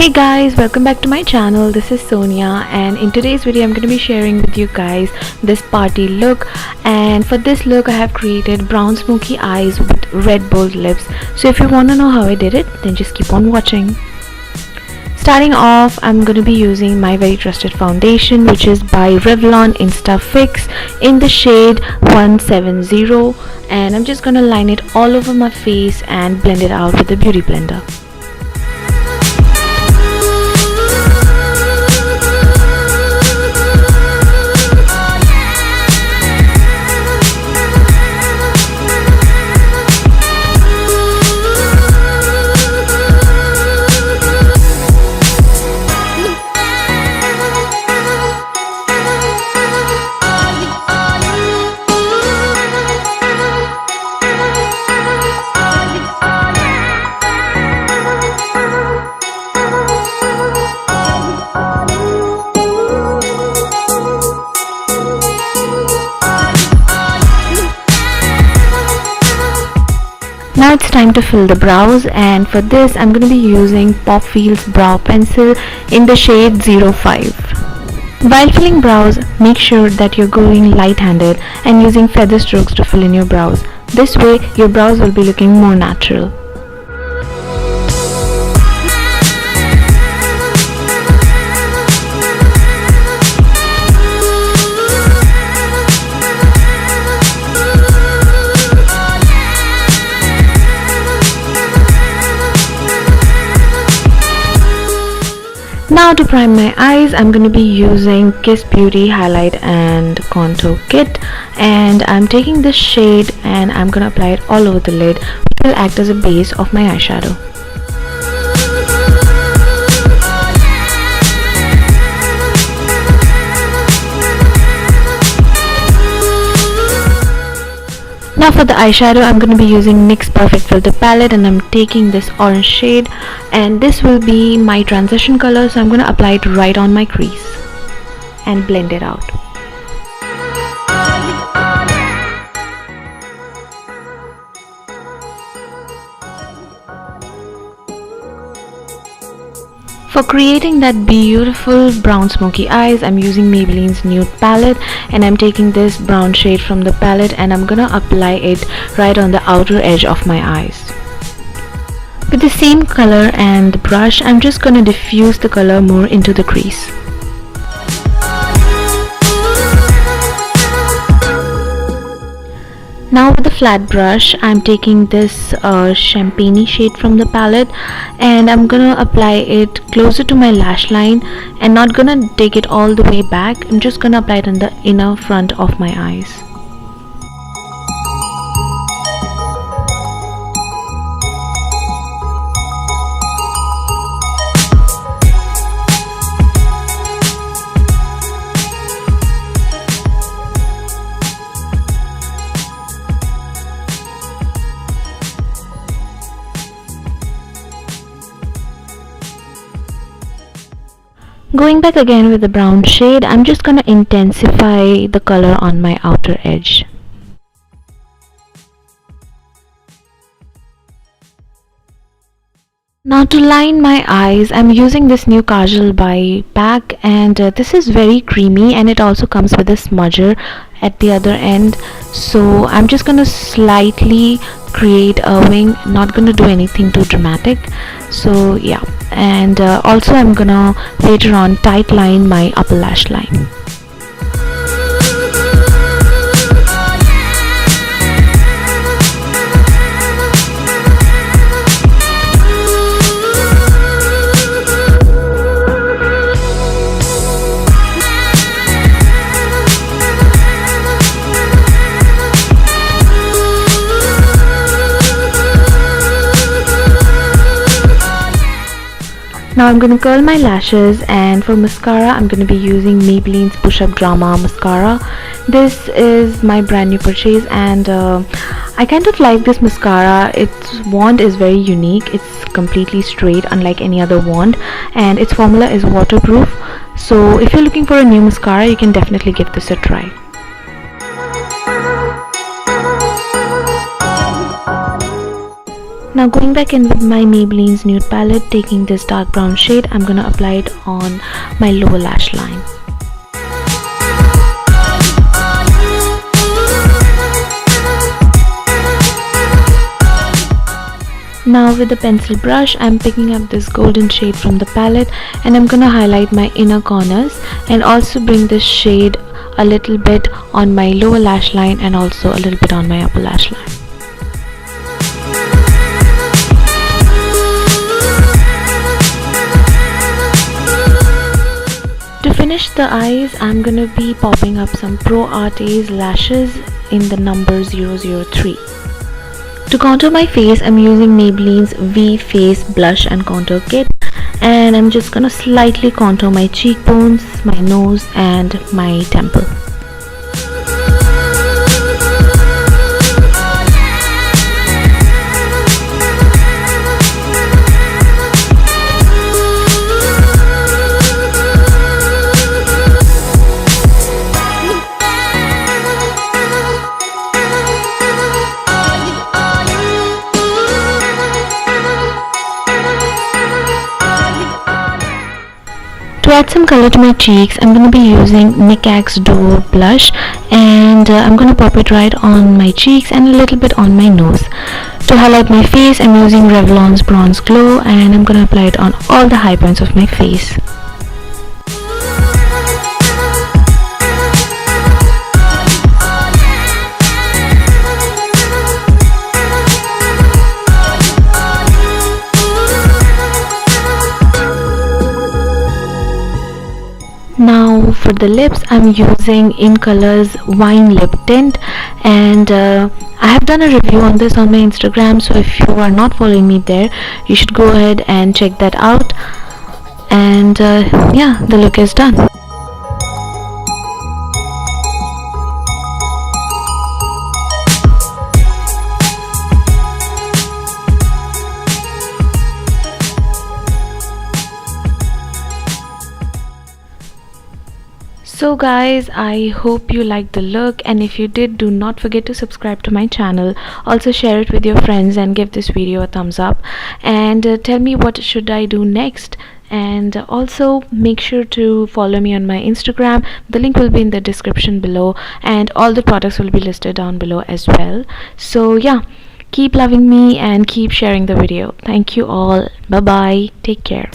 Hey guys, welcome back to my channel. This is Sonia, and in today's video I'm going to be sharing with you guys this party look. And for this look I have created brown smoky eyes with red bold lips. So if you want to know how I did it, then just keep on watching. Starting off, I'm going to be using my very trusted foundation, which is by Revlon Insta-Fix in the shade 170, and I'm just going to line it all over my face and blend it out with the beauty blender. Now it's time to fill the brows, and for this I'm going to be using Popfeel's brow pencil in the shade 05. While filling brows, make sure that you're going light-handed and using feather strokes to fill in your brows. This way your brows will be looking more natural. Now to prime my eyes, I'm going to be using Kiss Beauty Highlight and Contour Kit, and I'm taking this shade and I'm going to apply it all over the lid, which will act as a base of my eyeshadow. Now for the eyeshadow, I'm going to be using NYX's Perfect Filter palette, and I'm taking this orange shade, and this will be my transition color, so I'm going to apply it right on my crease and blend it out. For creating that beautiful brown smoky eyes, I'm using Maybelline's Nude palette, and I'm taking this brown shade from the palette and I'm gonna apply it right on the outer edge of my eyes. With the same color and the brush, I'm just gonna diffuse the color more into the crease. Now with the flat brush, I'm taking this champagne shade from the palette, and I'm gonna apply it closer to my lash line and not gonna take it all the way back. I'm just gonna apply it on the inner front of my eyes. Going back again with the brown shade, I'm just gonna intensify the color on my outer edge. Now to line my eyes, I'm using this new kajal by Biege, and this is very creamy, and it also comes with a smudger at the other end. So I'm just gonna slightly create a wing, not gonna do anything too dramatic. So yeah, and also I'm gonna later on tight line my upper lash line. Now I'm going to curl my lashes, and for mascara I'm going to be using Maybelline's Push Up Drama Mascara. This is my brand new purchase, and I kind of like this mascara. Its wand is very unique. It's completely straight, unlike any other wand, and its formula is waterproof. So if you're looking for a new mascara, you can definitely give this a try. Now going back in with my Maybelline's Nude palette, taking this dark brown shade, I'm gonna apply it on my lower lash line. Now with the pencil brush, I'm picking up this golden shade from the palette and I'm gonna highlight my inner corners and also bring this shade a little bit on my lower lash line and also a little bit on my upper lash line. To finish the eyes, I'm gonna be popping up some Pro Arte's lashes in the number 003. To contour my face, I'm using Maybelline's V Face Blush and Contour Kit, and I'm just gonna slightly contour my cheekbones, my nose and my temple. To add some color to my cheeks, I'm going to be using Nickak's Duo Blush, and I'm going to pop it right on my cheeks and a little bit on my nose. To highlight my face, I'm using Revlon's Bronze Glow, and I'm going to apply it on all the high points of my face. Now for the lips, I'm using INCOLOR's Wine Lip Tint, and I have done a review on this on my Instagram, so if you are not following me there, you should go ahead and check that out. And yeah, the look is done. So guys, I hope you liked the look, and if you did, do not forget to subscribe to my channel. Also share it with your friends and give this video a thumbs up, and tell me what should I do next. And also make sure to follow me on my Instagram. The link will be in the description below, and all the products will be listed down below as well. So yeah, keep loving me and keep sharing the video. Thank you all. Bye bye. Take care.